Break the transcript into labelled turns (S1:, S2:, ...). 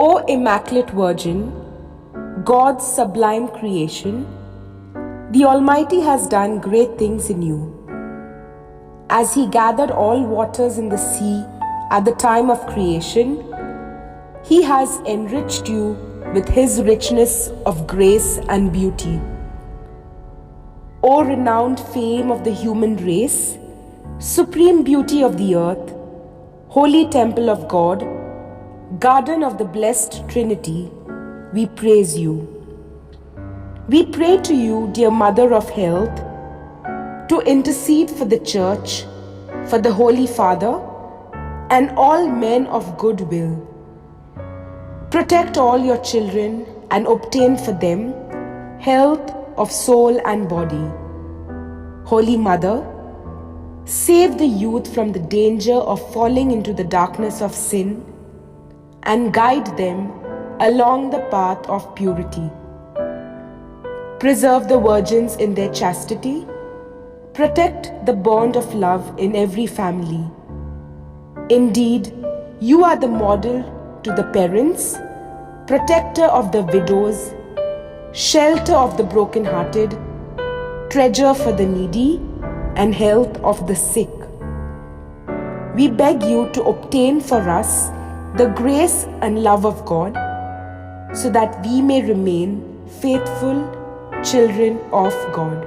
S1: O Immaculate Virgin, God's sublime creation, the Almighty has done great things in you. As He gathered all waters in the sea at the time of creation, He has enriched you with His richness of grace and beauty. O renowned fame of the human race, supreme beauty of the earth, holy temple of God, garden of the blessed Trinity, we praise you. We pray to you, dear Mother of Health, to intercede for the Church, for the Holy Father, and all men of good will. Protect all your children and obtain for them health of soul and body. Holy Mother, save the youth from the danger of falling into the darkness of sin and guide them along the path of purity. Preserve the virgins in their chastity. Protect the bond of love in every family. Indeed, you are the model to the parents, protector of the widows, shelter of the brokenhearted, treasure for the needy, and health of the sick. We beg you to obtain for us the grace and love of God, so that we may remain faithful children of God.